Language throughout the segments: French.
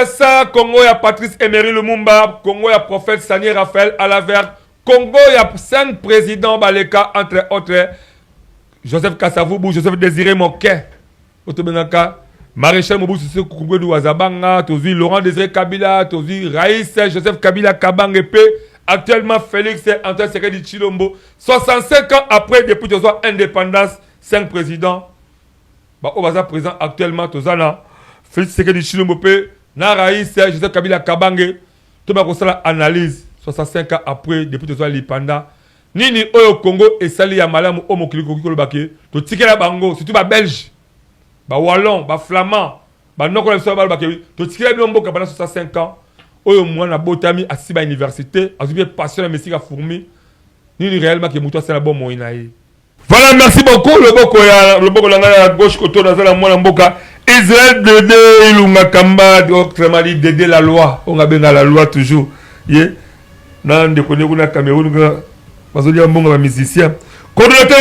Kinshasa, Congo, il y a Patrice Emery Lumumba, Congo, il y a prophète Sani Raphaël Alavert, Congo, il y a 5 présidents Baleka, entre autres, Joseph Kasavubu, Joseph Désiré Moké, Otobenaka, Maréchal Mobutu Sese Kukubedu Wazabanga, Tozi Laurent Désiré Kabila, Tozi Raïs, Joseph Kabila Kabangepe, actuellement Félix Antoine Sekedi Chilombo, 65 ans après, depuis que soit indépendance, 5 présidents, au Baza présent actuellement, Tozana, Félix Sekedi Chilombo, na Raïs, Joseph Kabila Kabange, tout le monde analyse, 65 ans après, depuis que soit l'Ipanda, Nini Oyo Congo et Sali Yamalamu Omo Kiliko Kikolo Baki, to tike la bango, surtout ba Belge, ba Wallon, ba Flamand, ba Noko la Soba Baki, to tike la Bilombo pendant 65 ans, Oyo Mwana Botami à Siba Université, à Zubie passionné Messi à Fourmi, Nini réellement qui est moutoua c'est la bonne moïnaï. Voilà, merci beaucoup, le boko à gauche, côté dans la Mwana Mboka, Israël Dédé, Ilunga Kamba, autrement dit Dédé la loi, on a bien la loi toujours, yeah, nan de connaître on a Cameroun, parce qu'il y a un bon musicien. Coordonnateur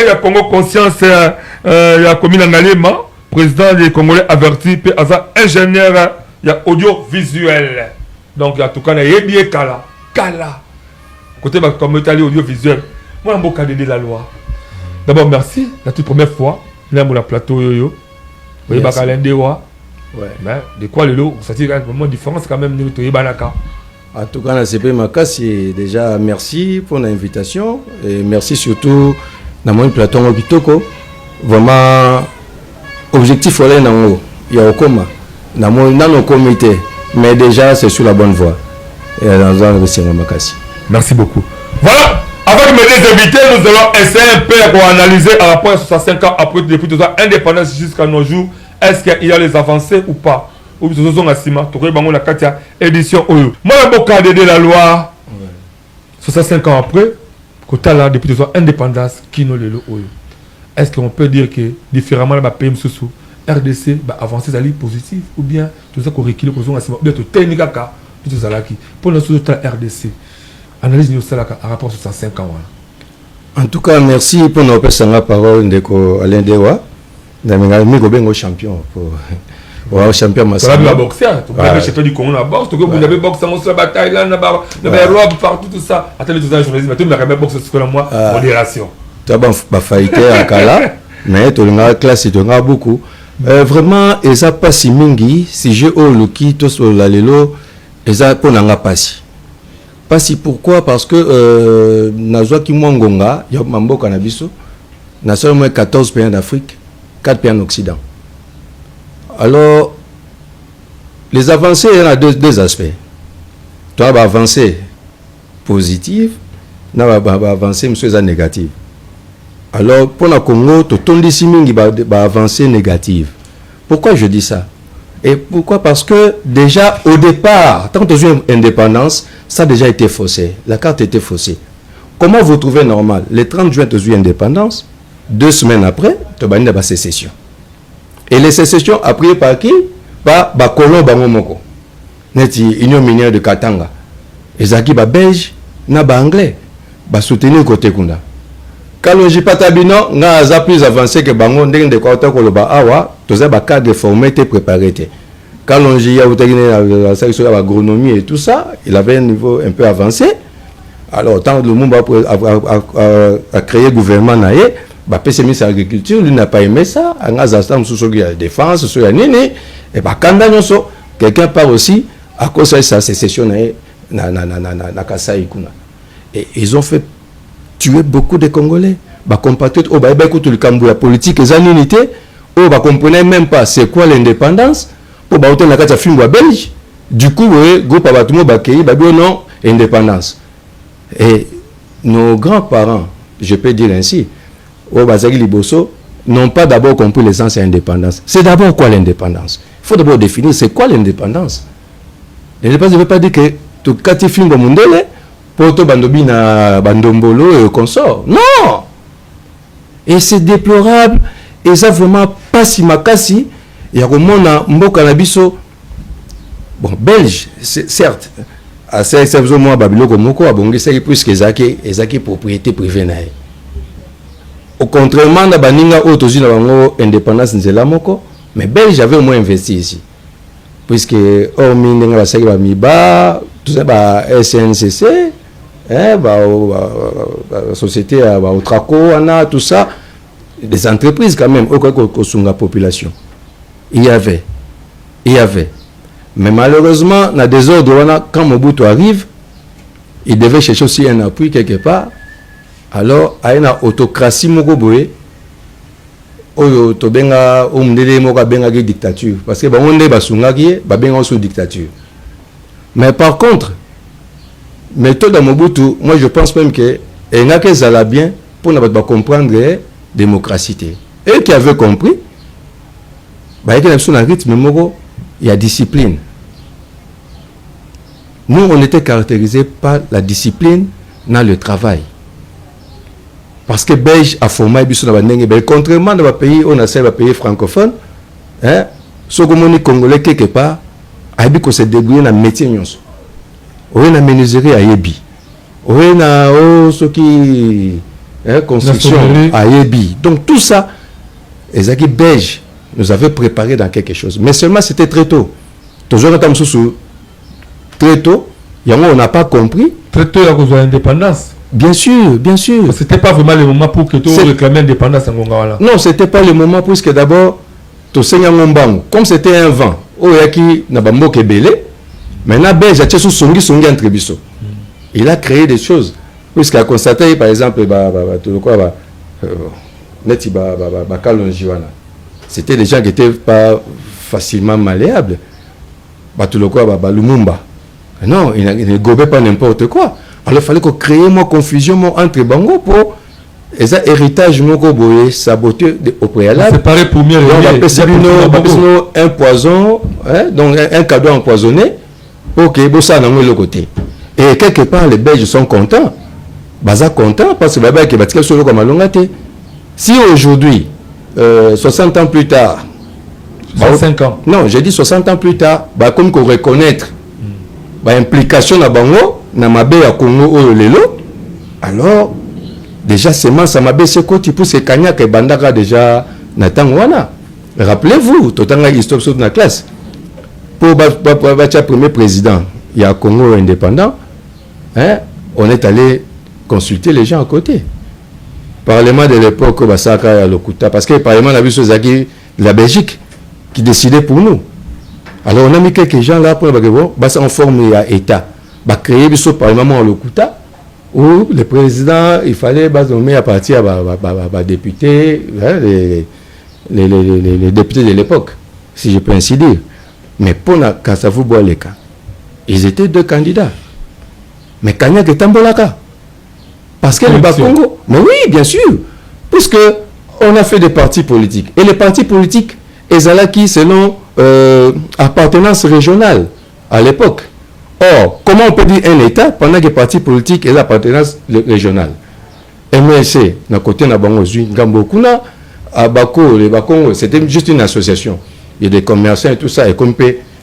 il y a Congo Conscience, il y a Komina Ngalema, président des Congolais avertis, puis ingénieur, il y a audiovisuel. Donc il y a tout cas, il y a bien Kala. Côté de la communauté audiovisuel, moi je suis d'aider la loi. D'abord merci, la toute première fois, là on a plateau yo. Vous voyez, de quoi le lot, ça tire une différence quand même, nous Banaka. En tout cas, CP Makasi, déjà merci pour l'invitation et merci surtout dans mon plateau Obitoko. Vraiment, objectif il y a au coma, dans nos comités, mais déjà c'est sur la bonne voie. Et dans un Makasi. Merci beaucoup. Voilà, avec mes deux invités, nous allons essayer un peu d'analyser à rapport à 65 ans après depuis 2 ans, indépendance jusqu'à nos jours. Est-ce qu'il y a les avancées ou pas? Ou bien nous avons la Katia édition Oyo. Moi, je vais aider la loi. 65 ans après, côté là, depuis 2 ans, indépendance, qui nous le Oyo. Est-ce qu'on peut dire que différemment, la PM sous RDC va avancer dans l'île positive ou bien tout ça qu'on recule pour nous ou bien tout technique tout ça là qui pour notre RDC. Analyse nous ça là à rapport à 65 ans. En tout cas, merci pour nos personnes parole de Alain Dewa. Nous champion pour champion massif. Tu as boxeur, tu as champion du Congo la boxe, tu as boxé dans la bataille là, dans la robe partout tout ça. Attends tout ça journalisme, tu as boxé sur moi modération. Tu as faillité à Kala, mais tu as classe, tu as beaucoup. Vraiment, et ça passe mingi, si je au luki to sur la lelo, et ça pour n'anga passi. Passi pourquoi? Parce que nazwa ki mwangonga, y a mambo kanabiso, na seulement 14 pays d'Afrique, 4 pays en Occident. Alors, les avancées, il y a deux aspects. Tu as avancé positive, tu as avancé négative. Alors, pour le Congo, tu as avancé négative. Pourquoi je dis ça? Et pourquoi? Parce que déjà, au départ, tant que tu as eu indépendance, ça a déjà été faussé. La carte était faussée. Comment vous trouvez normal? Le 30 juin, tu as eu indépendance. 2 semaines après, tu as eu une sécession. Et les sécessions appuyées par qui? Par Bakolo Bangomoko. Neti Union minière de Katanga. Ezaki ba belge na ba anglais. Ba soutenir côté Kunda. Kalonji Patabino nga aza plus avancé que Bango ndenge de kwa koloba awa, toza ba cadre formé et préparé. Kalonji ya utegine sur l'agronomie et tout ça, il avait un niveau un peu avancé. Alors tant le monde a créé gouvernement naé. Bah, PCMS agriculture, lui n'a pas aimé ça. En Azastam, sous la défense, sous la nini. Et bah, quand quelqu'un part aussi, à cause de sa sécession, na Kasaï Kuna. Et ils ont fait tuer beaucoup de Congolais. Bah, compatriotes, oh, bah, écoute, le Cambou, la politique, les anunités, oh, bah, comprenez même pas c'est quoi l'indépendance. Oh, bah, autant la carte film belge. Du coup, groupe Abatumo, bah, non, indépendance. Et nos grands-parents, je peux dire ainsi, au Bazari Liboso, n'ont pas d'abord compris l'essence de l'indépendance. C'est d'abord quoi l'indépendance? Il faut d'abord définir c'est quoi l'indépendance. L'indépendance ne veut pas dire que tout cas tu filmes comme Mundele, pour tout bandobina bandombolo et consort. Non! Et c'est déplorable. Et ça vraiment pas si makasi. Il y a comme on mboka na biso. Bon, belge, certes. À ça, c'est moi Babilo Komoko, à Bongi, c'est plus que Ezaki propriété privée. Au contrairement, na baninga autosi na bango indépendance nzela moko, mais belge avait au moins investi ici. puisque hormis ndenge basaki bamiba tout ça ba SNCC société au Traco tout ça, des entreprises quand même au la population. Il y avait mais malheureusement dans des ordres quand Mobutu arrive, il devait chercher aussi un appui quelque part. Alors il y a une autocratie mokoboé oyo to benga omndele moka benga dictature parce que on basungaki ba benga sous dictature. Mais par contre méthode de Mobutu, moi je pense même que il n'a que ça là bien pour ne pas comprendre la démocratie. Et qui avait compris, bah il y a un rythme, il y a discipline. Nous on était caractérisés par la discipline dans le travail. Parce que Belge a formé contrairement dans les pays on a ces pays francophones, hein, ce que congolais quelque part, a dit qu'on s'est débrouillé dans le métier. On a menuiserie à Yebi. On a ce qui construction à Yebi. Donc tout ça, les acquis belges nous avaient préparé dans quelque chose. Mais seulement c'était très tôt. Toujours très tôt, on n'a pas compris. Très tôt, il y a besoin d'indépendance. Bien sûr, bien sûr. C'était pas vraiment le moment pour que tu réclames l'indépendance en Congo. Non, c'était pas le moment puisque d'abord, comme c'était un vent, Oyaki n'a pas moqué belé. Maintenant, Belge a songi entre biso. Il a créé des choses. Puisqu'il a constaté, par exemple, c'était des gens qui n'étaient pas facilement malléables. Lumumba. Non, il ne gobait pas n'importe quoi. Alors il fallait qu'on crée une confusion entre Bango pour les héritage saboté au préalable. C'est pareil pour mieux. Un poison, hein, donc un cadeau empoisonné. Ok, bon ça dans le côté. Et quelque part les Belges sont contents. Baza content parce que si aujourd'hui 60 ans plus tard 65 ans. Non, j'ai dit 60 ans plus tard, comme qu'on reconnaître l'implication na bango na mabe ya Congo oyo lelo. Alors déjà seulement ça m'a baissé côté pour ces Kanya que bandaka déjà natangwana. Rappelez-vous, totanga histoire sur la classe. Pour le premier président, il y a Congo indépendant, hein, on est allé consulter les gens à côté. Parlement de l'époque, parce que le Parlement de la Belgique qui décidait pour nous. Alors on a mis quelques gens là pour en forme à État. Créer le Parlement à Lokuta, où le président, il fallait nommer à partir des députés, hein, les députés de l'époque, si je peux ainsi dire. Mais pour la Kassavou Boaleka, ils étaient deux candidats. Mais Kanya est Tambolaka. Parce que le Congo. Mais oui, bien sûr. Puisque on a fait des partis politiques. Et les partis politiques, ils allaient qui selon appartenance régionale à l'époque. Or, comment on peut dire un État pendant que les partis politiques et l'appartenance régionale? MSC, na côté na Bango Zui, Ngambokuna, à Bako, les Bakongo, c'était juste une association. Il y a des commerçants et tout ça, et comme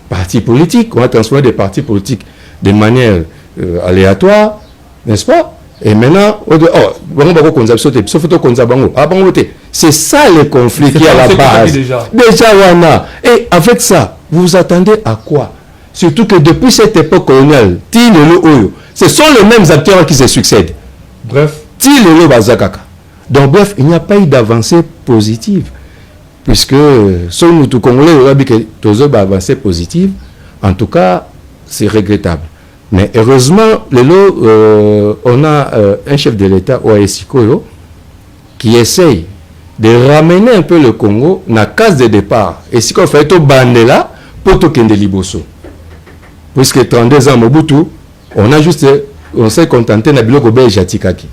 partis politiques, on a transformé des partis politiques de manière aléatoire, n'est-ce pas? Et maintenant, c'est ça le conflit qui est à la base. Déjà, et avec ça, vous vous attendez à quoi? Surtout que depuis cette époque coloniale, ce sont les mêmes acteurs qui se succèdent. Bref. Donc bref, il n'y a pas eu d'avancée positive. Puisque si nous tous Congolais, on a dit que tous ont avancé positive, en tout cas, c'est regrettable. Mais heureusement, on a un chef de l'État, OAS Koyo, qui essaye de ramener un peu le Congo dans la case de départ. Et si on fait tout bandela pour tout Kende Liboso. Puisque 32 ans Mobutu, on s'est contenté de biloko belge Tikaki.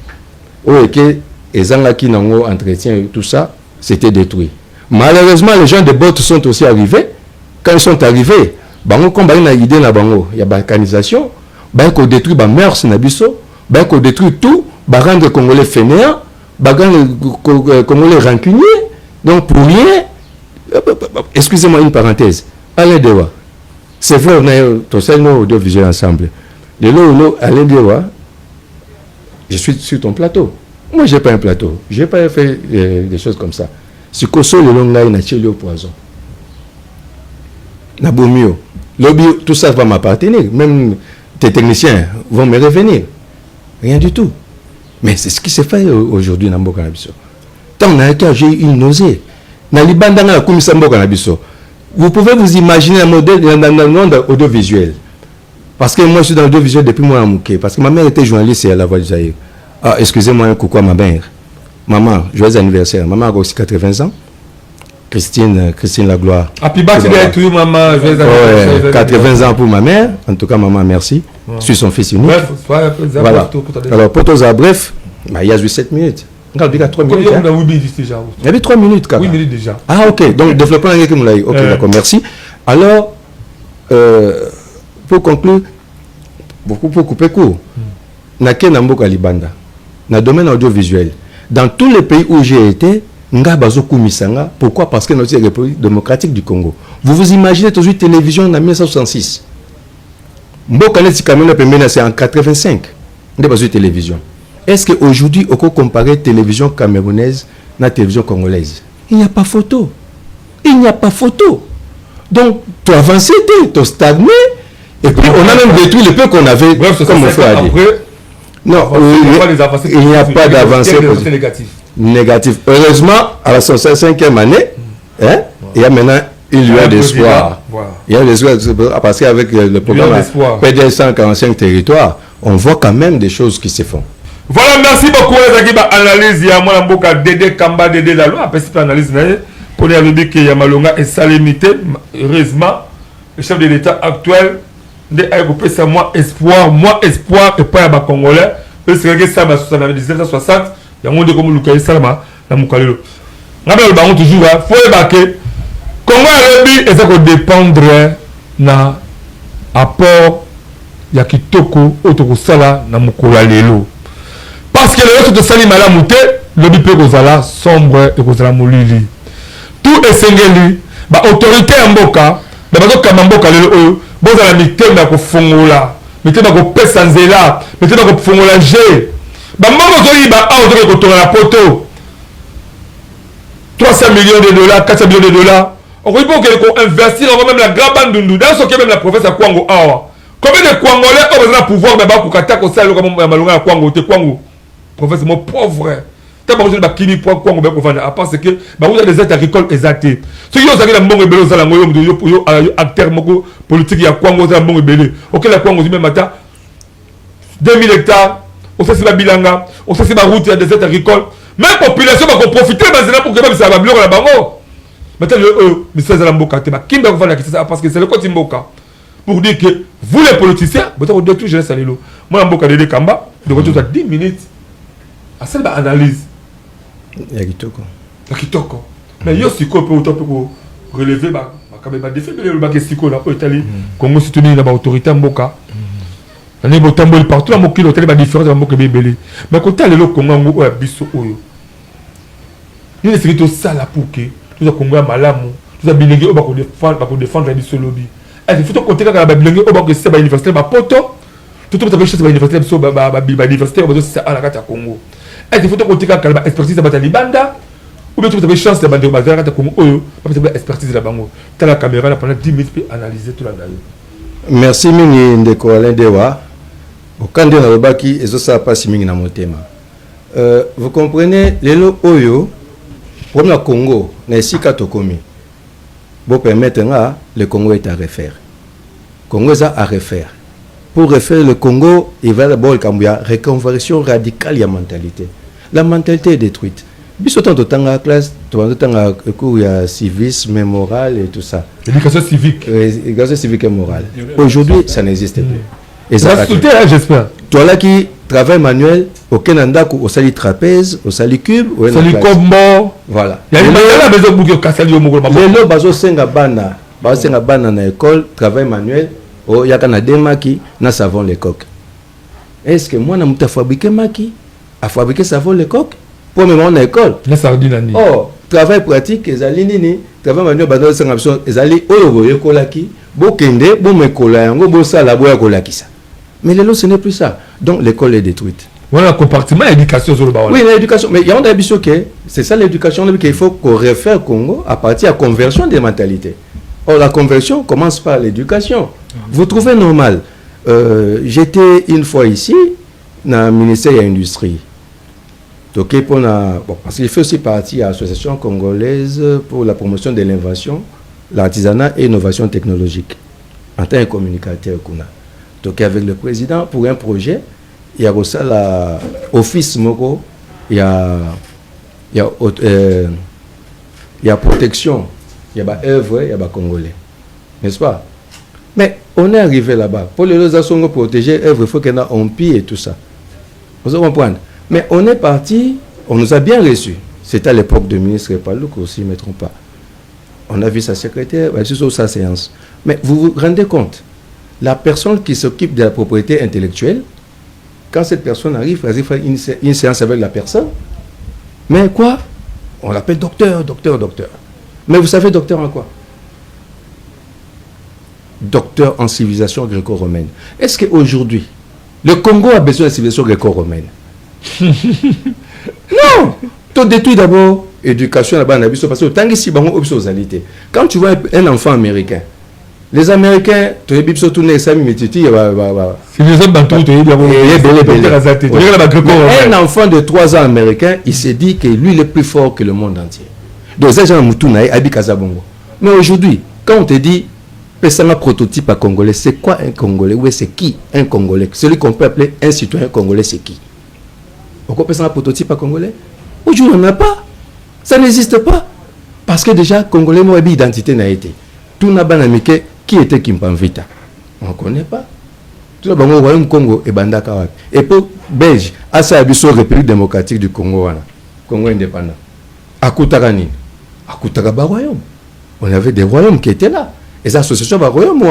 Et ezangaki nango entretien et tout ça, c'était détruit. Malheureusement, les gens de Botte sont aussi arrivés. Quand ils sont arrivés, bango comme il y a une idée na bango, il y a balkanisation, bango détruit ba mœurs na biso, bango détruit tout, ba rendre Congolais fainéants, ba rendre Congolais rancuniers. Donc pour rien, excusez-moi une parenthèse. Alain Dewa, c'est vrai, on a tous ces nos audiovisuels ensemble. De l'eau, Alain Dewa, je suis sur ton plateau. Moi, je n'ai pas un plateau. Je n'ai pas fait des choses comme ça. Si Koso le long là, il a tué le poison. Nabomio. Lobby, tout ça va m'appartenir. Même tes techniciens vont me revenir. Rien du tout. Mais c'est ce qui se fait aujourd'hui dans Mboka Nabiso. Tant j'ai eu une nausée. Vous pouvez vous imaginer un modèle dans le monde audiovisuel. Parce que moi, je suis dans l'audiovisuel depuis moi à Mouké. Parce que ma mère était journaliste à la Voix du Zaïre. Ah, excusez-moi un coucou à ma mère. Maman, joyeux anniversaire. Maman a aussi 80 ans. Christine Lagloire. Happy birthday to you, maman. Joyeux anniversaire. 80 ans pour ma mère. En tout cas, maman, merci. Je suis son fils unique. Bref, voilà. Alors, pour toi, bref, il y a 7 minutes. Il y a 3 minutes. Il y avait 3 minutes, quand même. 8 minutes déjà. Ah, ok. Donc, développement, ok, d'accord, merci. Alors, pour conclure, pour couper court, Naké Namboka Libanda, dans le domaine audiovisuel, dans tous les pays où j'ai été, pourquoi? Parce que nous sommes la République démocratique du Congo. Vous vous imaginez toujours une télévision en 1966. Mboka c'est en 85. Nous avons une télévision. Est-ce qu'aujourd'hui, on peut comparer télévision camerounaise à la télévision congolaise? Il n'y a pas photo. Il n'y a pas photo. Donc, tu avances, tu stagné. Et puis, on a même détruit le peu qu'on avait. Bref, comme on fait non, il n'y a pas d'avancée négative. Heureusement, à la 65e année, hein, il y a maintenant une lueur d'espoir. Il y a l'espoir parce qu'avec le programme PDS 145 territoires, on voit quand même des choses qui se font. Voilà, merci beaucoup les amis. Analyse, il y a moi Mboka Dédé Kamba Dédé la loi. Après cette analyse, pour les lobby qui y a Malonga et sa limité. Heureusement, le chef de l'État actuel de Aïgopé, c'est moi espoir et pas à Congolais. C'est que ça m'a 1960. Il y a un monde comme Lukaï Salama, la Moukalelo. Rappelez le baron toujours, il faut évacuer. Congo a lobby et ça peut dépendre na apport ya kitoko otoko sala na Moukola Lelo. Parce que le reste de Sali Malamouté, lobby peut kozala sombre et kozala molili. Tout est sengeli, ba autorité en Mboka, ba bazo kamamboka lelo bozala mitema ko fongola, mitema ko pesa nzela, mitema ko fongola G. Ba mbongo zoli ba a ozo ko tonga la poto. 300 millions de dollars, 400 millions de dollars. On peut qu'on investir même la grande bande d'Undou. Dans ce qui est même la professeur Kwango Awa. Combien de Kwangolais ont besoin de pouvoir, mais pas pour qu'attaquer au salaire comme Malonga Kwango, te Kwango. Professeur, mon pauvre. Tu as besoin de Kini pour Kwango, à part ce que vous avez des aides agricoles exaltées. Ceux qui ont dit que bon rebelle aux alangoyos, acteurs politiques, il y a Kwango, c'est un bon rebelle. Ok, la Kwango, même matin, 2000 hectares, on sait si la bilanga, on sait si la route, il y a des aides agricoles. Même la population va profiter pour que ça va bloquer la bango. Maintenant, monsieur Zalamboka, parce que c'est le côté Mboka. Pour dire que vous, les politiciens, vous avez tout, je laisse aller là. Moi, Mboka de Kamba, de retour à 10 minutes. À cette analyse. Il y a Kitoko. Mais il y a aussi qu'on peut relever les défis de l'Europe, là, Italie, Congo, soutenu dans l'autorité Mboka. On est partout dans le monde, il y a des différences dans le monde. Mais quand on est au Congo, on est biso. Il y a des choses pour que tout Congo malamu, tout bilingue pour défendre les lobby. Il faut compter que la bilingue que c'est ba université ba poto, tout le monde ba université so ba université ba c'est à la carte Congo. Il faut compter que la expertise ba libanda ou bien tout le chance de ba la carte Congo ba expertise la bango. Tu la caméra pendant 10 minutes pour analyser tout la d'ailleurs. Merci mingi ndeko Alain Dewa. Okande na lobaki ezo sa pasi mingi na motema. Vous comprenez lelo oyo pour le Congo, pour permettre le Congo est à refaire. Congo est à refaire. Pour refaire le Congo, il va d'abord y a reconversion radicale de la mentalité. La mentalité est détruite. Bis autant de temps à la classe, il y a civisme, moral et tout ça. Éducation civique. Éducation civique et morale. Aujourd'hui, ça n'existe plus. Et ça j'espère. Toi là qui travail manuel, au Canada, au sali trapèze, au sali cube, au sali combo. Voilà. Il y a une maison qui casse le mot. Les lots baso senga bana na école, travail manuel, au yakanade maki na savon les coques. Est-ce que moi na muta fabriquer maki, a fabriquer savon les coques pour me rendre à l'école? La sardine. Oh, travail pratique ezali nini? Travail manuel baso senga biso ezali oyo boye kolaki, bo kende, bo mekola yango bo sala boya kolakisa. Mais les lots, ce n'est plus ça. Donc l'école est détruite. Voilà, compartiment éducation sur le bas. Oui, l'éducation. Mais il y a un habitude que c'est ça l'éducation qu'il faut qu'on refaire au Congo à partir de la conversion des mentalités. Or, la conversion commence par l'éducation. Vous trouvez normal? J'étais une fois ici, dans le ministère de l'Industrie. Donc, parce qu'il fait aussi partie de l'Association congolaise pour la promotion de l'invention, l'artisanat et l'innovation technologique. En tant que communicateur, donc, avec le président, pour un projet, il y a aussi l'office Moko, il y a protection, il y a œuvre, il y a Congolais. N'est-ce pas? Mais on est arrivé là-bas. Pour les associations protéger œuvre, il faut qu'il y ait un pied et tout ça. Vous comprenez? Mais on est parti, on nous a bien reçus. C'était à l'époque de ministre Palouk aussi, ne me trompe pas. On a vu sa secrétaire, sur sa séance. Mais vous vous rendez compte, la personne qui s'occupe de la propriété intellectuelle, quand cette personne arrive, elle fait une séance avec la personne. Mais quoi? On l'appelle docteur. Mais vous savez docteur en quoi? Docteur en civilisation gréco-romaine. Est-ce qu'aujourd'hui, le Congo a besoin de civilisation gréco-romaine? Non! Tu détruis d'abord l'éducation là-bas, parce que tant que si quand tu vois un enfant américain, les Américains, tu es un enfant de 3 ans américain, il s'est dit que lui il est plus fort que le monde entier. Donc, ces gens mais aujourd'hui, quand on te dit un prototype à Congolais, c'est quoi un Congolais? Oui, c'est qui un Congolais? Celui qu'on peut appeler un citoyen congolais, c'est qui? Pourquoi on peut un prototype à Congolais? Aujourd'hui, on n'en a pas. Ça n'existe pas. Parce que déjà, Congolais, moi, identité n'a été. Tout n'a pas d'américain. Qui était Kimpanvita? On ne connaît pas. Tout le royaume Congo et Bandaka. Et pour Belge, à sa République démocratique du Congo, Congo indépendant. À Koutaranine, à Koutagaba royaume. On avait des royaumes qui étaient là. Et ça, association de royaume,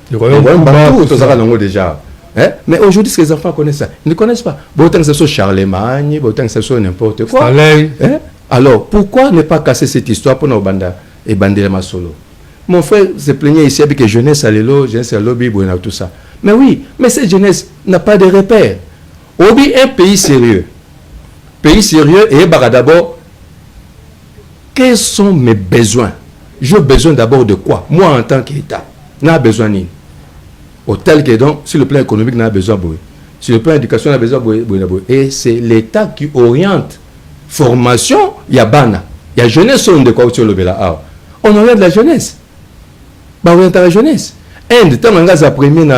les royaumes partout, déjà. Hein? Mais aujourd'hui, ces enfants connaissent ça. Ils ne connaissent pas. Autant que ce soit Charlemagne, autant que ce soit n'importe quoi. Hein? Alors, pourquoi ne pas casser cette histoire pour nos bandas et bander ma solo? Mon frère se plaignait ici avec la jeunesse à l'élo, jeunesse à l'obi, tout ça. Mais oui, mais cette jeunesse n'a pas de repères. Obi, un pays sérieux. Pays sérieux, et d'abord, quels sont mes besoins? J'ai besoin d'abord de quoi? Moi, en tant qu'État, n'a besoin ni. Au tel que donc, sur le plan économique, n'a besoin de. Sur le plan éducation, n'a besoin de. Et c'est l'État qui oriente. Formation, il y a Bana. Il y a jeunesse, on de quoi sur le Bela. On oriente la jeunesse. On oriente la jeunesse. Inde, tant que ça premier, il y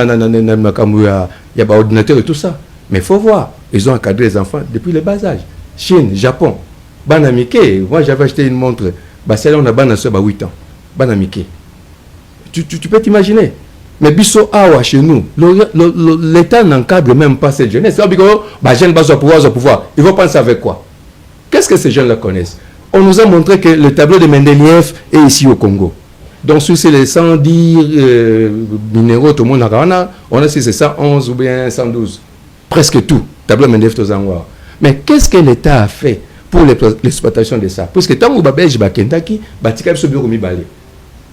a pas ordinateur et tout ça. Mais il faut voir, ils ont encadré les enfants depuis le bas âge. Chine, Japon, Bana Mickey. Moi, j'avais acheté une montre. Celle-là, on a Bana sur 8 ans. Bana Mickey. Tu peux t'imaginer. Mais biso awa chez nous, l'État n'encadre même pas cette jeunesse. Jeunes va pouvoir. Ils vont penser avec quoi? Qu'est-ce que ces jeunes-là connaissent? On nous a montré que le tableau de Mendeleïev est ici au Congo. Donc, sur ces 110 minéraux, tout le monde a, on a si c'est 111 ou bien 112. Presque tout. Tableau de Mendeleïev, tout en. Mais qu'est-ce que l'État a fait pour l'exploitation de ça? Parce que tant que Babel, Bakendaki, Batika, Soburo Mibale.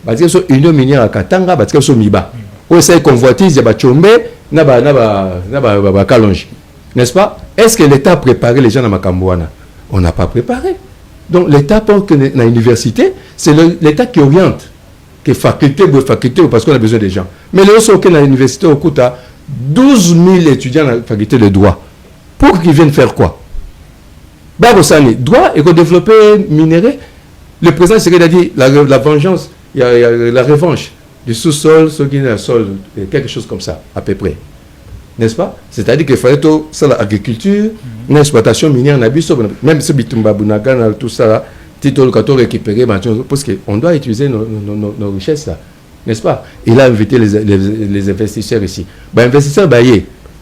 Batika, Union minière à Katanga, Batika, Somiba. Où c'est convoitise, il y a Bachombe, Naba Kalonji. N'est-ce pas? Est-ce que l'État a préparé les gens dans Makambouana? On n'a pas préparé. Donc l'État pense que dans l'université, c'est l'État qui oriente, qui est faculté, parce qu'on a besoin des gens. Mais le reste, dans l'université, au coûte à 12 000 étudiants dans la faculté de droit. Pour qu'ils viennent faire quoi? Barosani, droit et qu'on développe minéré. Le président Ségué a dit la vengeance, il y a la revanche du sous-sol, ce qui est le sol, quelque chose comme ça, à peu près. N'est-ce pas? C'est-à-dire qu'il fallait tout ça, l'agriculture, une exploitation minière, même ce bitumba bunaga, tout ça, titre le récupéré, parce qu'on doit utiliser nos richesses là. N'est-ce pas? Il a invité les investisseurs ici. Investisseurs,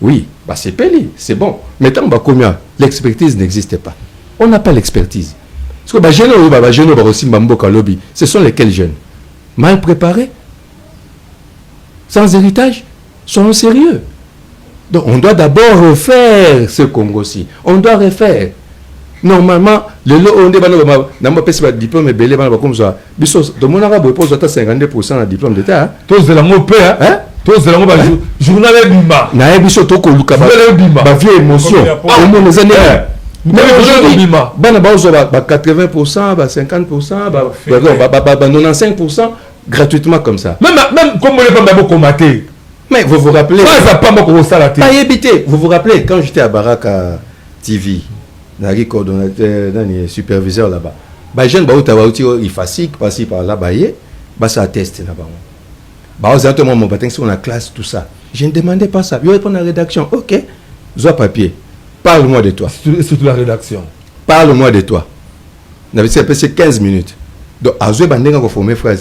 oui, c'est payé, c'est bon. Mais tant que combien, l'expertise n'existe pas. On n'a pas l'expertise. Parce que ce sont lesquels jeunes? Mal préparés? Sans héritage? Soyons sérieux. Donc, on doit d'abord refaire ce Congo-ci. On doit refaire. Normalement, le lot, on dit, on diplôme et comme ça. De mon arabe, on 52% de diplôme d'État. Tous de la mopé, hein? Tous de la mopé. Journal Bimba. Naïe, biso, toko, luka, ba vieux émotion. Au moins, les années. Mais aujourd'hui, 80%, 50%, 95%, gratuitement comme ça. Même comme on n'est pas combatté. Mais vous vous rappelez, vous vous rappelez quand j'étais à Baraka TV, nari coordonnateur, superviseur là-bas. Bah jeune bah il facile passer par là bah ça atteste là-bas. Bah exactement mon bâtiment sur la classe tout ça. Je ne demandais pas ça. Je réponds à la rédaction. OK. Zoa papier. Parle-moi de toi. Surtout la rédaction. Parle-moi de toi. C'est 15 minutes. Donc à Zoé bandé qu'on formé frère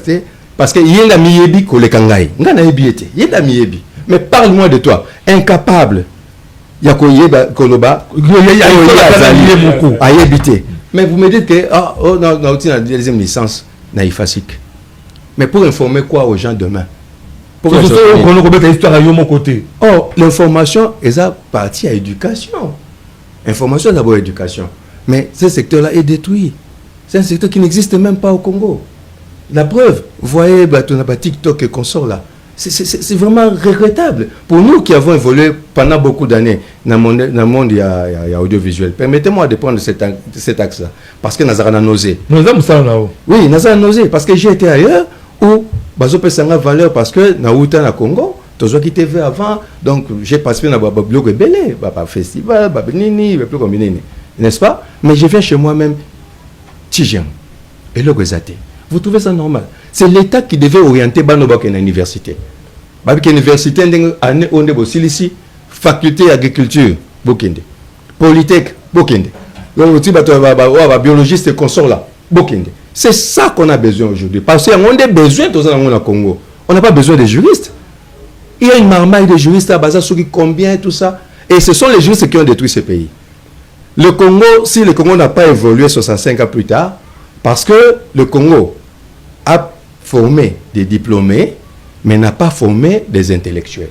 parce que il y a miyebi ko le kangai. Ngana yebiete. Il y a miyebi. Mais parle-moi de toi. Incapable. Yako yeba koloba. Ayebité. Mais vous me dites que on a la deuxième licence naïfasique. Mais pour informer quoi aux gens demain? Pour histoire à mon côté. Oh, l'information est à partie à éducation. Information d'abord éducation. Mais ce secteur-là est détruit. C'est un secteur qui n'existe même pas au Congo. La preuve, vous voyez, TikTok et consorts là. C'est vraiment regrettable. Pour nous qui avons évolué pendant beaucoup d'années dans le monde, il y a audiovisuel. Permettez-moi de prendre cet axe-là. Parce que nous avons nausé. Oui, nous avons nausé. Parce que j'ai été ailleurs où bazo pesanga valeur parce que na uta na Congo, tozo qui TV avant, donc j'ai participé dans le blog belé, festival, nini, plus comme nini. N'est-ce pas? Mais je viens chez moi-même Tijian et le Gozate. Vous trouvez ça normal? C'est l'État qui devait orienter Banobak à l'université. Parce que l'université, année on est ici, faculté agriculture, Bokende, Polytech, Bokende, biologiste et consort là, Bokende. C'est ça qu'on a besoin aujourd'hui. Parce qu'on a besoin de ça dans le Congo. On n'a pas besoin de juristes. Il y a une marmaille de juristes à Baza, combien, tout ça. Et ce sont les juristes qui ont détruit ce pays. Le Congo, si le Congo n'a pas évolué 65 ans plus tard, parce que le Congo a formé des diplômés, mais n'a pas formé des intellectuels.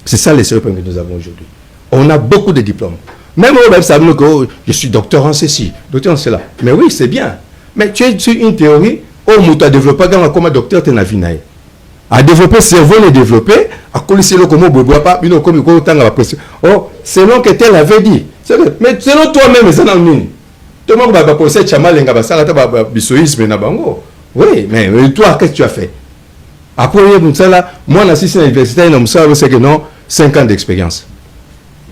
C'est ça les seuls problèmes que nous avons aujourd'hui. On a beaucoup de diplômes. Même au savons que je suis docteur en ceci, docteur en cela. Mais oui, c'est bien. Mais tu es sur une théorie, tu as développé comme docteur, tu as vu. À développer, cerveau le développer, à coller le comment bois pas, comme selon que tel avait dit. Mais selon toi-même, c'est dans le mine. Tout le monde va penser chamal nga basala ta bisoïsme na bango. Oui, mais toi qu'est-ce que tu as fait? Après moi na assisté à l'université, on me c'est que non, 5 ans d'expérience.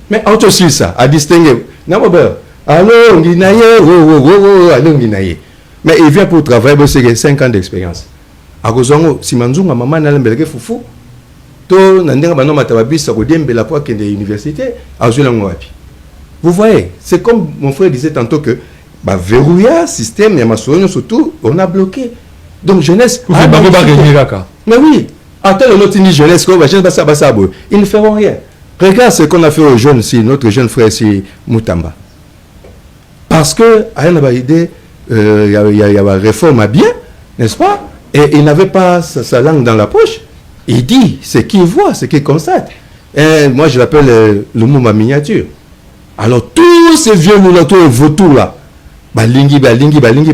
Mais autre chose ça, à distinguer. Non alors nginaye, alors nginaye. Mais il vient pour travailler, c'est 5 ans d'expérience. À Gozongo, si manzunga maman na lembeleke fufu, to nandenga bano matababisa ko dembela pour kende université, azula ngwapi. Vous voyez, c'est comme mon frère disait tantôt que verrouiller système et maçonnerie surtout, on a bloqué. Donc jeunesse. Mais oui, attends notre jeunesse, ils ne feront rien. Regarde ce qu'on a fait aux jeunes, si notre jeune frère si Moutamba. Parce que à une idée, il y a une réforme à bien, n'est-ce pas? Et il n'avait pas sa langue dans la poche. Il dit ce qu'il voit, ce qu'il constate. Et moi je l'appelle le mot ma miniature. Alors tous ces vieux moulatos et vautours là, balingi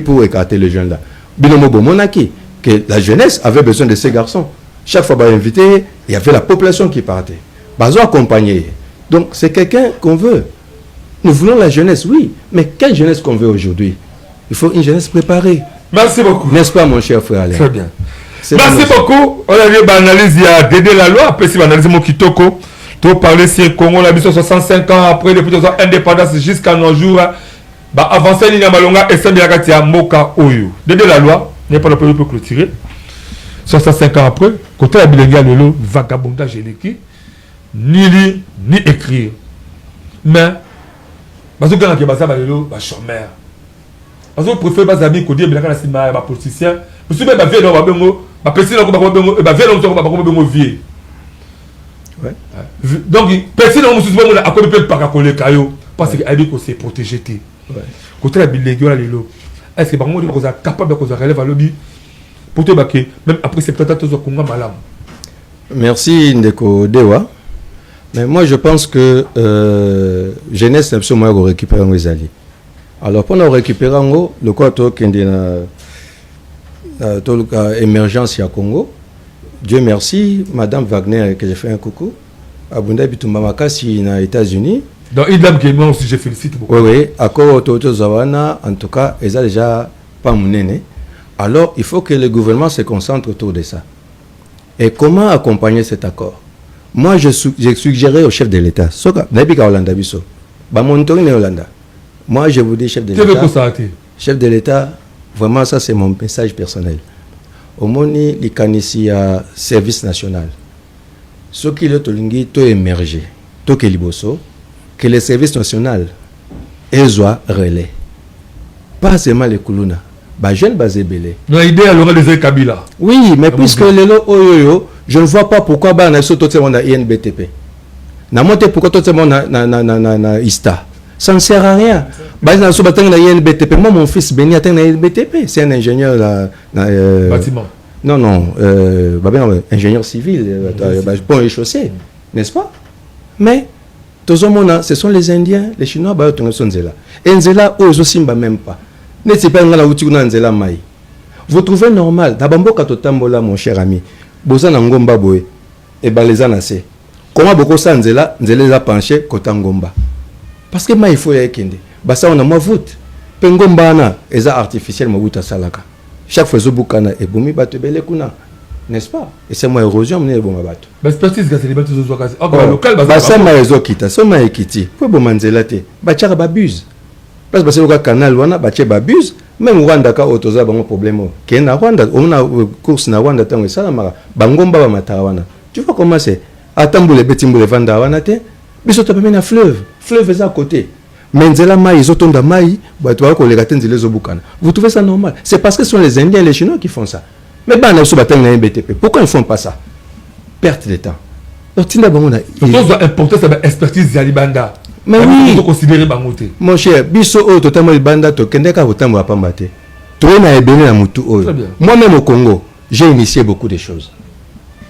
pour écarter les jeunes là. Binomo Bomonaki, que la jeunesse avait besoin de ces garçons. Chaque fois invité, il y avait la population qui partait. Bazo accompagné. Donc c'est quelqu'un qu'on veut. Nous voulons la jeunesse, oui, mais quelle jeunesse qu'on veut aujourd'hui? Il faut une jeunesse préparée. Merci beaucoup. N'est-ce pas mon cher frère Alain? Très bien. Merci beaucoup. On a vu l'analyse, il y a Dédé la loi, après si on analyse mon Kitoko. Tout parler si le Congo l'a mis 65 ans après depuis l'indépendance jusqu'à nos jours. Avancer l'île Malonga et Saint-Biagati à Moka Oyo. Dédé la loi, n'est pas le premier pour clôturer. 65 ans après, côté la bilingue, le vagabondage électrique, ni lire, ni écrire. Mais, parce que quand on a ça, le chômeur. Parce que préfère pas amis qu'on dit que les politiciens, mais si on vient dans le personne qui vie. Donc, personne ne a pas de pas coller caillou parce qu'il a dit que c'est protégé. Côté la bilingue, est-ce que par contre, on est capable de relever le but pour te baquer, même après 70 ans, Congo malam. Merci Ndeko Dewa. Mais moi je pense que jeunesse c'est absolument récupérer les alliés. Alors pour nous récupérer le côté qui est dans émergence à Congo, Dieu merci, Madame Wagner que j'ai fait un coucou, Abunda Bitumba Makasi aux États-Unis. Donc Idam Guémon aussi je félicite beaucoup. Oui, accord Toto Zawana en tout cas ils ont déjà pas mon aîné. Alors, il faut que le gouvernement se concentre autour de ça. Et comment accompagner cet accord? Moi, j'ai suggéré au chef de l'État, moi, je vous dis, chef de l'État, chef de l'État, vraiment, ça, c'est mon message personnel. Au Moni, il y a un service national. Ce qui est émergé, que le service national est relais. Pas seulement les Koulouna. Jeune basé belé. L'idée à l'oreille des Kabila. Oui, mais puisque les lots, je ne vois pas pourquoi on a sauté sur INBTP. Na monté pourquoi tout le monde na ISTA. Ça ne sert à rien. INBTP. Moi, mon fils Béni a un INBTP. C'est un ingénieur bâtiment. Non, ingénieur civil, pont et chaussée, n'est-ce pas? Mais ce sont les Indiens, les Chinois, et Nzela, eux aussi, même pas. Vous trouvez normal, mon cher ami, et comment beaucoup ça Nzela a penché Kotangomba? Parce que il faut y aller. Ça on a vote. Pengomba na eza artificiel mabuta salaka. Chaque fois Zobukana et Boumi Batebele Kuna, n'est-ce pas? Et c'est moi érosion mené bon bateau. Expertise que c'est les bateaux zozoka. Local ça ma ezo kita, ça ma ekiti. Pour bomanzela te. Bachara babuse. Parce que le canal wana bache babuse, même Rwanda ka otoza bango problème. Ke na Rwanda, on a course na Rwanda tango sala mara. Bangomba ba matawana. Tu vois comment c'est? Atambule betimbule vanda wana te. Biso to na fleuve. Fleuve est à côté. Menzela mai zotonda mai, vous trouvez ça normal? C'est parce que ce sont les Indiens et les Chinois qui font ça. Mais BTP. Pourquoi ils ne font pas ça? Perte de temps. Donc tu dois importer cette expertise Zalibanda. Mais oui. Mon cher, biso totalement Libanda to kendeka votambo apambate. Toi na ebene na mutu oyo. Moi-même au Congo, j'ai initié beaucoup de choses.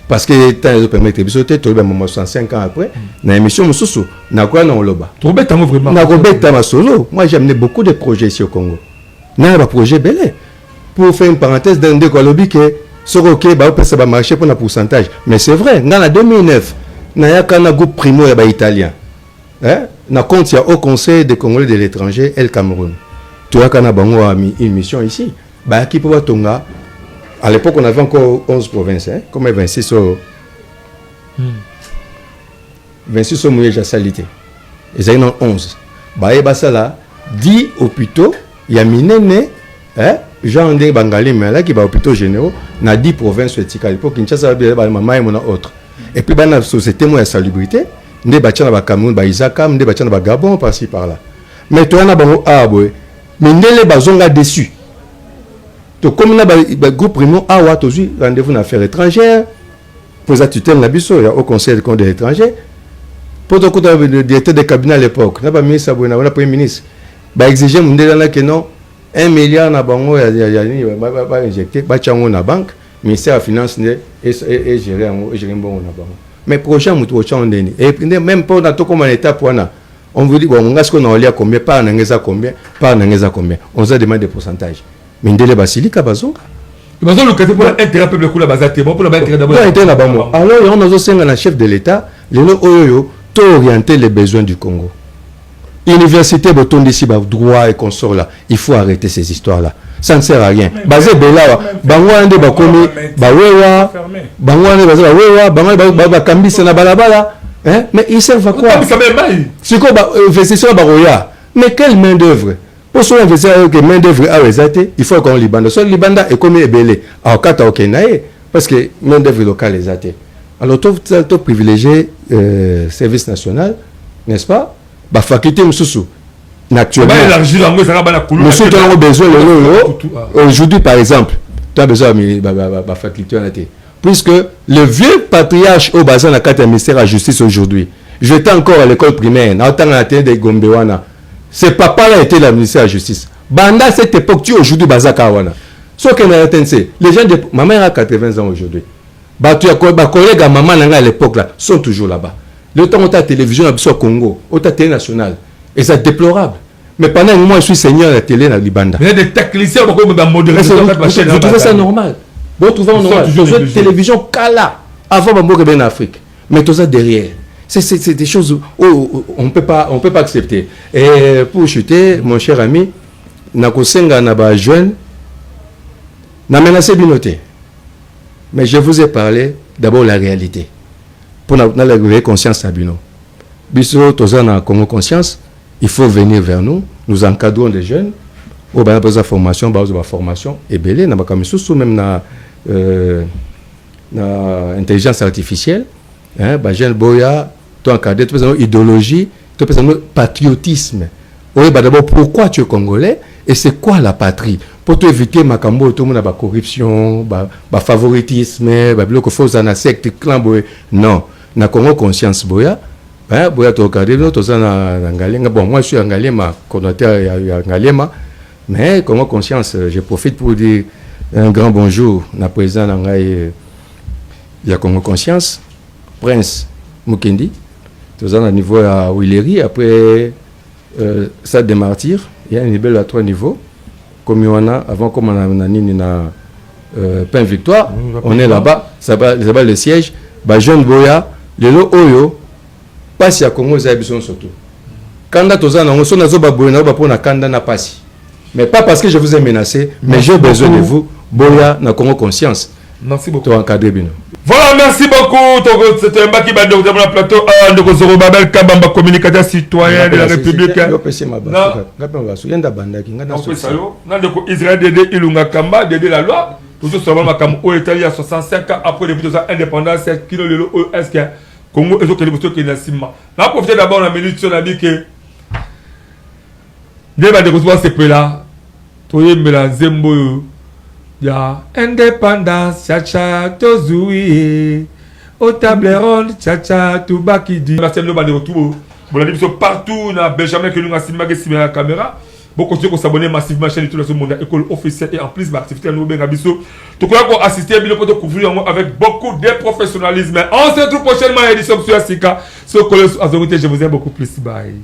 Parce que tant les permettre de sauter, tu as 65 ans après, dans l'émission Moussoussou, na quoi na oloba. Tu as vraiment. Na Robert ma solo. Moi j'ai amené beaucoup de projets ici au Congo. Na un projet belé. Pour faire une parenthèse d'un de Kolobi que sur OK ba ça va marcher pour un pourcentage. Mais c'est vrai, dans la 2009, na ya kana groupe primo ya ba italien. Hein? Na compte ya au Conseil des Congolais de l'étranger El Cameroun. Tu as kana bango a mis une mission ici. Ba qui peut tonga. À l'époque, on avait encore 11 provinces, hein, comme 26 au... 26 au Mouye Jassalité. Ils en ont 11. Baye Basala, 10 hôpitaux, il y a Minene, hein, Jean-André Bangali, mais là qui va hôpitaux généraux, na 10 provinces à l'époque, Kinshasa, Maman et mon autre. Et puis, dans la société, moi, la salubrité, nous avons des Cameroun, des Isaka, nous avons des Gabon, par-ci, par-là. Mais toi, on a des arbres, mais nous avons déçus. Donc, comme on a un groupe primo, rendez-vous dans l'affaire étrangère, pour ça, tu t'aimes il y a au conseil de compte de l'étranger. Pour le directeur de cabinet à l'époque, on a pas mis ça, on a premier ministre. Exiger que non, 1 milliard na bango, il y a injecté, dans la banque, ministère de la Finance et gérer un bon na bango. Mais prochain, on et même pas dans tout comme un état, on vous dit, bon, on a combien, pas combien, pas combien. On se demande des pourcentages. Mais ndele basilika bazonga. Bazonga le côté pour l'intérêt public la bazate bon pour l'intérêt d'abord. Alors on a aussi un chef de l'État, le oyo to orienter les besoins du Congo. Université Boton d'ici droit et consort là, il faut arrêter ces histoires là. Ça ne sert à rien. Basé belawa, bango ande bakomi bawewa, bango ande baza bawewa, bango bakambisa na balabala, hein? Mais ils servent à quoi? C'est quoi investisseur baroya? Mais quelle main d'œuvre? Pour ceux qui ont main d'œuvre à Rezate, il faut qu'on libande. Soit libanda est comme ébélé. Alors, quand tu as parce que main d'œuvre locale est zate. Alors, tu as privilégié service national, n'est-ce pas? Bah, faculté Moussoussou. Naturellement. Nous avons besoin de aujourd'hui, par exemple, tu as besoin de la faculté. Puisque le vieux patriarche au bassin de la ministère de la Justice aujourd'hui, j'étais encore à l'école primaire, dans la tête de Gombewana. Ce papa-là était le ministère de la Justice. Banda, cette époque, tu aujourd'hui, Bazakawana. Ce qu'on a atteint, c'est les gens de. Ma mère a 80 ans aujourd'hui. Bah, tu as collègues à maman à l'époque, là, sont toujours là-bas. Le temps où tu as la télévision au Congo, où tu as la télé nationale. Et c'est déplorable. Mais pendant un mois, je suis seigneur de la télé dans Libanda. Il y a des techniciens qui ont modéré. Vous trouvez ça normal? Vous trouvez ça normal? La télévision Kala, avant Bambouk en Afrique. Mais tout ça derrière. C'est des choses où on ne peut pas accepter. Et pour chuter, mon cher ami, Nakosenga Naba jeune, n'a menacé Binoté. Mais je vous ai parlé d'abord la réalité. Pour la conscience à Bino. Biso, Tozan a Congo Conscience, il faut venir vers nous. Nous encadrons les jeunes. Au bas de la formation, et belé, n'a pas même na intelligence artificielle. Hein, jeune boya, tu encadré, tu as une idéologie, tu as un patriotisme. Oui, d'abord, pourquoi tu es congolais et c'est quoi la patrie? Pour te éviter ma cambo, tout le monde a corruption, favoritisme, faux na secte, clan boy. Non, na Congo Conscience boya. Boya to encadré, tu as un Ngalema. Bon, moi je suis Ngalema, connotateur Ngalema. Mais Congo Conscience, je profite pour dire un grand bonjour à président de la Congo Conscience, Prince Mukendi, tous à niveau à Willery, après Stade des Martyrs, il y a un niveau à 3 niveaux, comme il y en a, avant comme on a Pain Victoire, on est là-bas, ça va le siège, jeune Boya, le lo Oyo, pas si à Congo Zabison surtout. Quand on a un son Boya, on a Kanda na passi. Mais pas parce que je vous ai menacé, mais j'ai besoin de vous. Boya na Congo Conscience. Merci beaucoup. Voilà, merci beaucoup. C'était un baki bande sur le plateau de Zorobabel Kabamba, communicateur citoyen de la République. Israël Dédé Ilunga Kamba, Dédé la loi. Toujours sur le Makam au Italie à 65 ans après le but de l'indépendance, kilo le est-ce que Congo est au Kélébousto qui est naissima. Là, profitez d'abord la minute sur la vie que. Dès que vous voyez ce peu-là, tu es me la zembo. Ya indépendance, chacha, tozoui, au table ronde, chacha, tout bas qui dit. La scène de retour. Bon, la division partout, na Benjamin que nous avons filmé la caméra. Beaucoup de gens s'abonner massivement à la chaîne de tout le monde, école officielle et en plus l'activité à nous bien abisso. Tout le monde a assisté à pour couvrir avec beaucoup de professionnalisme. On se retrouve prochainement à l'édition sur Asika. Sur Collège Azorité, je vous aime beaucoup plus. Bye.